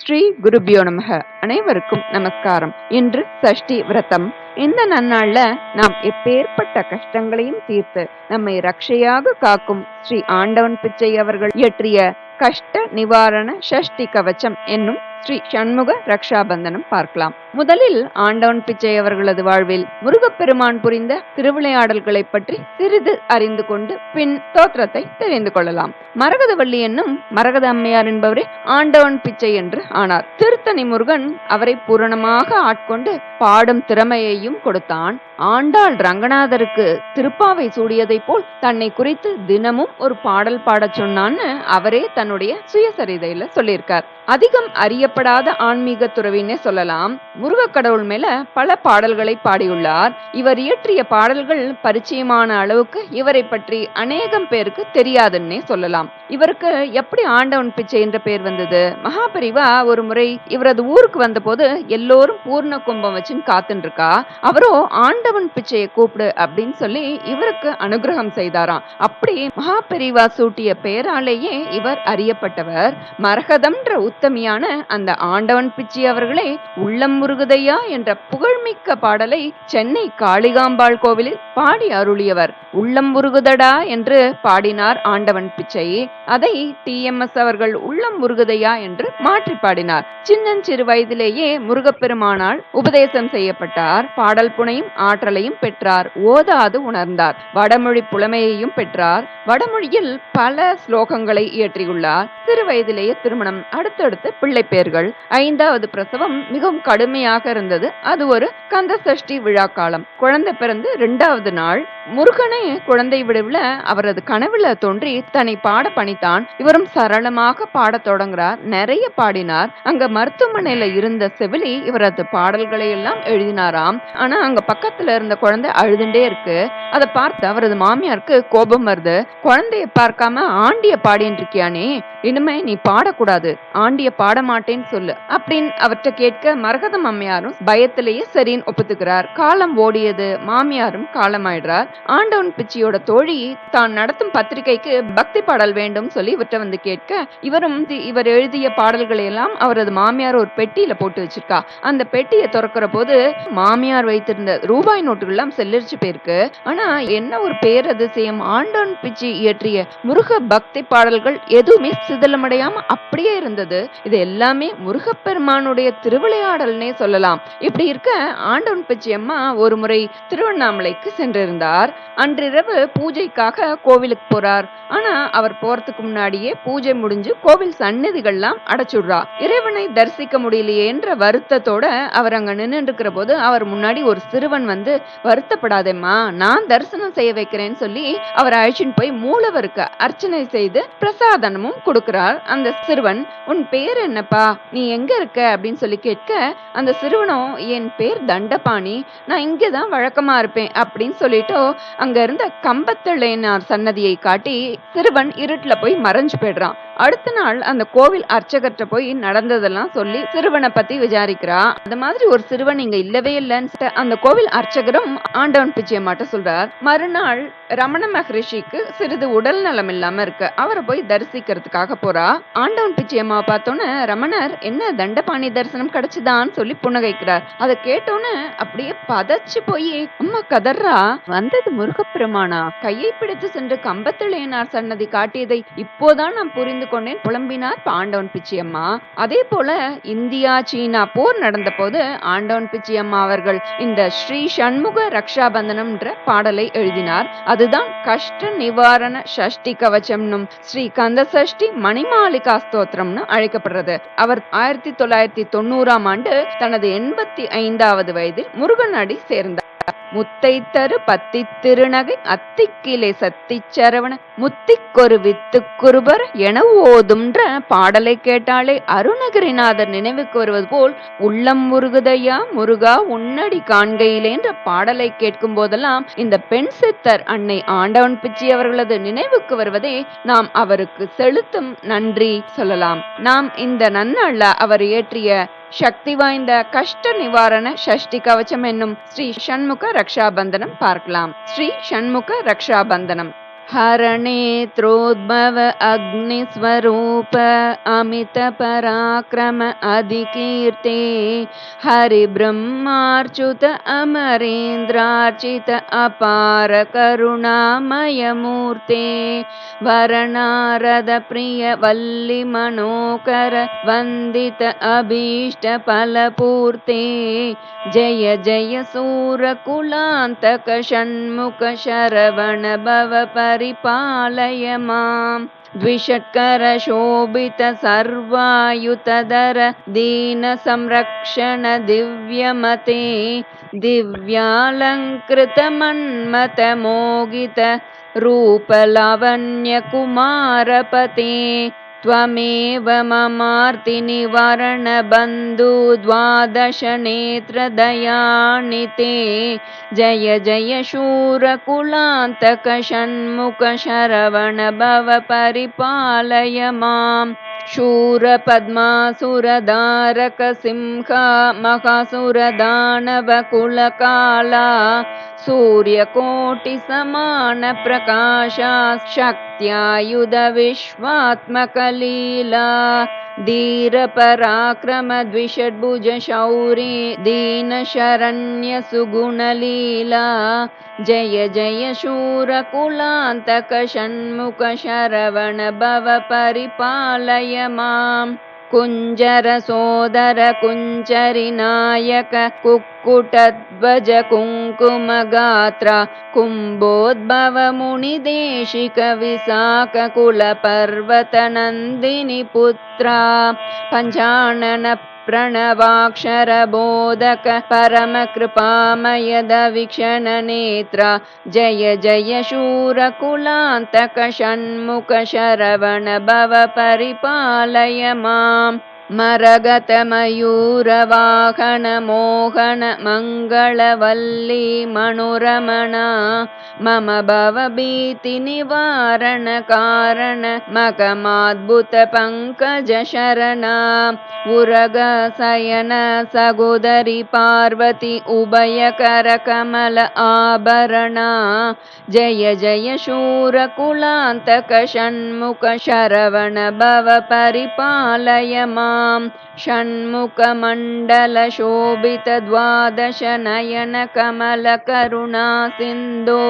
ஸ்ரீ குருபியோ நமக. அனைவருக்கும் நமஸ்காரம். இன்று சஷ்டி விரதம். இந்த நன்னாள்ல நாம் எப்பேற்பட்ட கஷ்டங்களையும் தீர்த்து நம்மை ரட்சையாக காக்கும் ஸ்ரீ ஆண்டவன் பிச்சை அவர்கள் இயற்றிய கஷ்ட நிவாரண ஷஷ்டி கவச்சம் என்னும் ஸ்ரீ சண்முக ரக்ஷாபந்தனம் பார்க்கலாம். முதலில் ஆண்டவன் பிச்சை அவர்களது வாழ்வில் முருகப்பெருமான் புரிந்த திருவிளையாடல்களை பற்றி சிறிது அறிந்து கொண்டு பின் ஸ்தோத்திரத்தை தெரிந்து கொள்ளலாம். மரகதவள்ளி என்னும் மரகத அம்மையார் என்பவரே ஆண்டவன் பிச்சை என்று ஆனார். திருத்தணி முருகன் அவரை பூரணமாக ஆட்கொண்டு பாடும் திறமையையும் கொடுத்தான். ஆண்டாள் ரங்கநாதருக்கு திருப்பாவை சூடியதை போல் தன்னை குறித்து தினமும் ஒரு பாடல் பாடச் சொன்னான்னு அவரே தன்னுடைய சுயசரிதையில சொல்லியிருக்கார். அதிகம் அறியப்படாத ஆன்மீக துறவினே சொல்லலாம். முருக கடவுள் மேல பல பாடல்களை பாடியுள்ளார். இவர் இயற்றிய பாடல்கள் பரிச்சயமான அளவுக்கு இவரை பற்றி அநேகம் பேருக்கு தெரியாதுன்னே சொல்லலாம். இவருக்கு எப்படி ஆண்டவன் பிச்சை என்ற பெயர் வந்தது? மகாபரிவா ஒரு முறை இவரது ஊருக்கு வந்த போது எல்லோரும் பூர்ண கும்பம் வச்சுன்னு காத்துன்னு இருக்கா. அவரோ ஆண்டவன் பிச்சையை கூப்பிடு அப்படின்னு சொல்லி இவருக்கு அனுகிரகம் செய்தாராம். அப்படி மகாபரிவா சூட்டிய பெயராலேயே இவர் அறியப்பட்டவர். மரகதம்ன்ற உத்தமியான அந்த ஆண்டவன் பிச்சை அவர்களே உள்ளம் முருகுதையா என்ற புகழ்மிக்க பாடலை சென்னை காளிகாம்பாள் கோவிலில் பாடி அருளியவர். உள்ளம் முருகுதடா என்று பாடினார் ஆண்டவன் பிச்சை. அதை TMS அவர்கள் உள்ளம் முருகுதையா என்று மாற்றி பாடினார். சின்னஞ்சிறு வயதிலேயே முருகப்பெருமானால் உபதேசம் செய்யப்பட்டார். பாடல் புனையும் ஆற்றலையும் பெற்றார். ஓதாது உணர்ந்தார். வடமொழி புலமையையும் பெற்றார். வடமொழியில் பல ஸ்லோகங்களை இயற்றியுள்ளார். சிறு வயதிலேயே திருமணம், அடுத்தடுத்து பிள்ளை பெயர்கள். 5வது பிரசவம் மிகவும் கடுமையாக இருந்தது. அது ஒரு கந்த சஷ்டி விழா காலம். குழந்தை பிறந்து 2வது நாள் முருகனை குழந்தை விடவுல அவரது கனவுல தோன்றி தன்னை பாட பணித்தான். இவரும் சரளமாக பாட தொடங்குறார். நிறைய பாடினார். அங்க மருத்துவமனையில இருந்த செவிலி இவரது பாடல்களை எல்லாம் எழுதினாராம். ஆனா அங்க பக்கத்துல இருந்த குழந்தை அழுதுண்டே இருக்கு. அதை பார்த்து அவரது மாமியாருக்கு கோபம் வருது. குழந்தைய பார்க்காம ஆண்டிய பாடின்னு இருக்கியானே, இனிமே நீ பாடக்கூடாது, ஆண்டிய பாட மாட்டேன்னு சொல்லு அப்படின்னு அவற்றை கேட்க மரகதம் அம்மையாரும் பயத்திலேயே சரின்னு ஒப்புத்துக்கிறார். காலம் ஓடியது. மாமியாரும் காலமாயிடுறார். ஆண்டவன் பிச்சையோட தோழி தான் நடத்தும் பத்திரிகைக்கு பக்தி பாடல் வேண்டும் சொல்லி இவற்றை வந்து கேட்க இவரும் இவர் எழுதிய பாடல்களை எல்லாம் அவரது மாமியார் ஒரு பெட்டியில போட்டு வச்சிருக்கா. அந்த பெட்டியை திறக்கிற போது மாமியார் வைத்திருந்த ரூபாய் நோட்டுகள் எல்லாம் செல்லரிச்சு போயிருக்கு. ஆனா என்ன ஒரு பேரதிசயம்! ஆண்டவன் பிச்சை இயற்றிய முருக பக்தி பாடல்கள் எதுவுமே சிதலமடையாம அப்படியே இருந்தது. இது எல்லாமே முருகப்பெருமானுடைய திருவிளையாடல்னே சொல்லலாம். இப்படி இருக்க ஆண்டவன் பிச்சை அம்மா ஒரு முறை திருவண்ணாமலைக்கு சென்றிருந்தார். அன்றிரவு பூஜைக்காக கோவிலுக்கு போறார். ஆனா அவர் போறதுக்கு முன்னாடியே பூஜை முடிஞ்சு கோவில் சந்நிதிகள்லாம் அடைச்சுடுறா. இறைவனை தரிசிக்க முடியலையே என்ற வருத்தத்தோட அவர் அங்க நின்று இருக்கிற போது அவர் முன்னாடி ஒரு சிறுவன் வந்து, வருத்தப்படாதேம்மா, நான் தரிசனம் செய்ய வைக்கிறேன்னு சொல்லி அவர் அழைச்சின்னு போய் மூலவருக்கு அர்ச்சனை செய்து பிரசாதனமும் கொடுக்கிறார். அந்த சிறுவன், உன் பேர் என்னப்பா, நீ எங்க இருக்க அப்படின்னு சொல்லி கேட்க அந்த சிறுவனும், என் பேர் தண்டபாணி, நான் இங்கதான் வழக்கமா இருப்பேன் அப்படின்னு சொல்லிட்டு அங்க இருந்த கம்பத்தளையனார் சன்னதியை காட்டி சிறுவன் இருட்டுல போய் மறைஞ்சு போயிடுறான். அடுத்த நாள் அந்த கோவில் அர்ச்சகர்கிட்ட போய் நடந்ததெல்லாம் சொல்லி சிறுவனை பத்தி விசாரிக்கிறா. அந்த மாதிரி ஒரு சிறுவன் இங்க இல்லவே இல்லைன்னு அந்த கோவில் அர்ச்சகரும் ஆண்டவன் பிச்சை மாட்ட சொல்றார். மறுநாள் ரமண மகரிஷிக்கு சிறிது உடல் நலம் இல்லாம இருக்கு. அவரை போய் தரிசிக்கிறதுக்காக போறா. ஆண்டவன் பிச்சை அம்மாவை பார்த்தோன்னு ரமணர், என்ன தண்டபாணி தரிசனம் கிடைச்சுதான்னு சொல்லி புன்னகைக்கிறார். அதை கேட்டோன்னு அப்படியே பதச்சு போய் அம்மா கதர்றா. வந்தது முருகப்பெருமானா? கையை பிடித்து சென்று கம்பத்தளையனார் சன்னதி காட்டியதை இப்போதான் நான் புரிந்து கொண்டேன் புலம்பினார் ஆண்டவன் பிச்சை அம்மா. அதே போல இந்தியா சீனா போர் நடந்த போது ஆண்டவன் பிச்சை அம்மா அவர்கள் இந்த ஸ்ரீ சண்முக ரக்ஷாபந்தனம் என்ற பாடலை எழுதினார். அதுதான் கஷ்ட நிவாரண ஷஷ்டி கவச்சம்னும் ஸ்ரீ கந்த சஷ்டி மணிமாலிகா ஸ்தோத்திரம்னு அழைக்கப்படுறது. அவர் 1990ஆம் ஆண்டு தனது 85வது வயதில் முருகன் அடி சேர்ந்தார். முத்தை தரு பத்தி திருநகை அத்திக்கிளை சத்தி சரவண முத்திக்கொரு வித்து குருபர் என ஓதும்ன்ற பாடலை கேட்டாலே அருணகிரிநாதர் நினைவுக்கு வருவது போல் உள்ளம் முருகுதையா முருகா உன்னடி காண்கையிலேன்ற பாடலை கேட்கும் போதெல்லாம் இந்த பெண் சித்தர் அன்னை ஆண்டவன் பிச்சை அவர்களது நினைவுக்கு வருவதே நாம் அவருக்கு செலுத்தும் நன்றி சொல்லலாம். நாம் இந்த நன்னாள்ல அவர் இயற்றிய சக்தி வாய்ந்த கஷ்ட நிவாரண ஷஷ்டி கவச்சம் என்னும் ஸ்ரீ சண்முக ரக்ஷாபந்தனம் பார்க்கலாம். ஸ்ரீ சண்முக ரக்ஷாபந்தனம். हरनेत्रोद्भव अग्निस्वरूप अमित पराक्रम अधिकीर्ते हरिब्रह्मार्च्युत अमरेन्द्रार्चित अपार करुणामय मूर्ते वरनारद प्रिय वल्ली मनोकर वंदित अभीष्ट फलपूर्ते जय जय सूरकुलान्तक षण्मुख शरवण भव परिपालय माम् द्विषट्कर शोभित सर्वायुतधर दीन संरक्षण दिव्यमते दिव्यालंकृत मन्मथ मोगित रूप लावण्य कुमारपते त्वमेव ममार्ति निवारण बन्धु द्वादश नेत्र दयानिते जय जय शूरकुलान्तक षण्मुख शरवण भव परिपालय माम् शूरपद्मासुरधारक सिंह महासुरदानव कुलकाला सूर्यकोटि समान प्रकाशा शक्त्यायुध विश्वात्मकलीला धीर पराक्रम द्विषड्भुज शौरी दीन शरण्य सुगुणलीला जय जय शूरकुलान्तक षण्मुख शरवण भव परिपालय माम् कुञ्जर सोदर कुञ्जरि नायक कुक्कुटध्वज कुङ्कुमगात्र कुम्भोद्भव मुनिदेशिक विशाख कुल पर्वत नन्दिनि पुत्रा पञ्चानन प्रणवाक्षर बोधक परम कृपामय दवीक्षण नेत्र जय जय शूरकुलान्तक षण्मुख शरवण भव परिपालय माम् मरगत मयूर वाहन मोहन मंगलवल्ली मणुरमणा मम भव भीति निवारण कारण मकमाद्भुत पंकज शरणा उरग सयन सगोदरी पार्वती उभय कर कमल आभरणा जय जय शूरकुलान्तक षण्मुख शरवण भव परिपालय माम् षण्मुख मंडल शोभित द्वादश नयन कमल करुणा सिंधो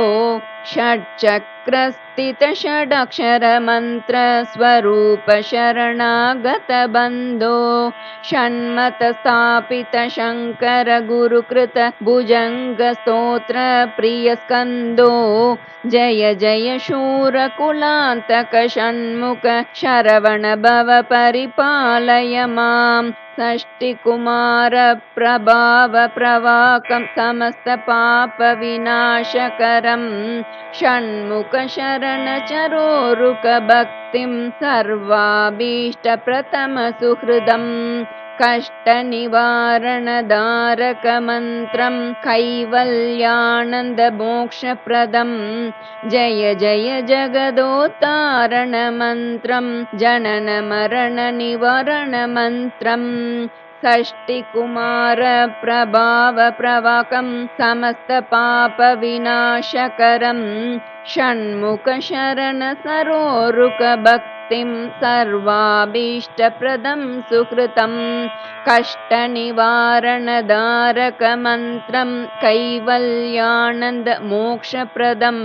षट्चक्रस्थित षडक्षर मंत्र स्वरूप शरणागत बंधो षण्मत स्थापित शंकर गुरुकृत भुजंग स्तोत्र प्रिय स्कंदो जय जय शूरकुलान्तक षण्मुख शरवण भव परिपालय माम् षष्टिकुमार प्रभाव प्रवाकं समस्त पाप विनाशकरं षण्मुख शरण चरोरुक भक्तिं सर्वाभीष्ट प्रथम सुहृदम् कष्ट निवारण धारक मंत्रं कैवल्यानंद मोक्ष प्रदं जय जय जगदोत्तारण मंत्रं जनन मरण निवारण मंत्रं षष्टिकुमार प्रभाव प्रवाकं समस्त पाप विनाशकरं षण्मुख शरण सरोरुक भक्तिं सर्वाभीष्ट प्रदं सुकृतं कष्ट निवारण धारक मंत्रं कैवल्यानंद मोक्ष प्रदं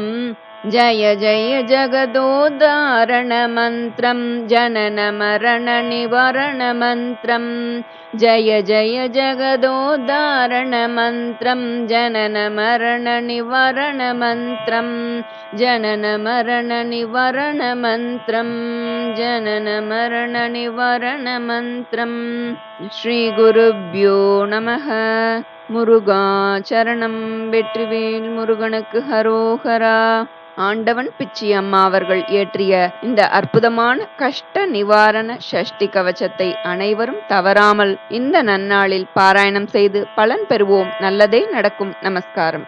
जय जय जगदोद्धारण मंत्रं जनन मरण निवारण मंत्रं जय जय जगदोद्धारण मंत्रं जनन मरण निवारण मंत्रं जनन मरण निवारण मंत्रं जनन मरण निवारण मंत्रं श्री गुरुभ्यो नमः முருகாச்சரணம். வெற்றிவேல் முருகனுக்கு ஹரோஹரா. ஆண்டவன் பிச்சி அம்மா அவர்கள் இயற்றிய இந்த அற்புதமான கஷ்ட நிவாரண ஷஷ்டி கவசத்தை அனைவரும் தவறாமல் இந்த நன்னாளில் பாராயணம் செய்து பலன் பெறுவோம். நல்லதே நடக்கும். நமஸ்காரம்.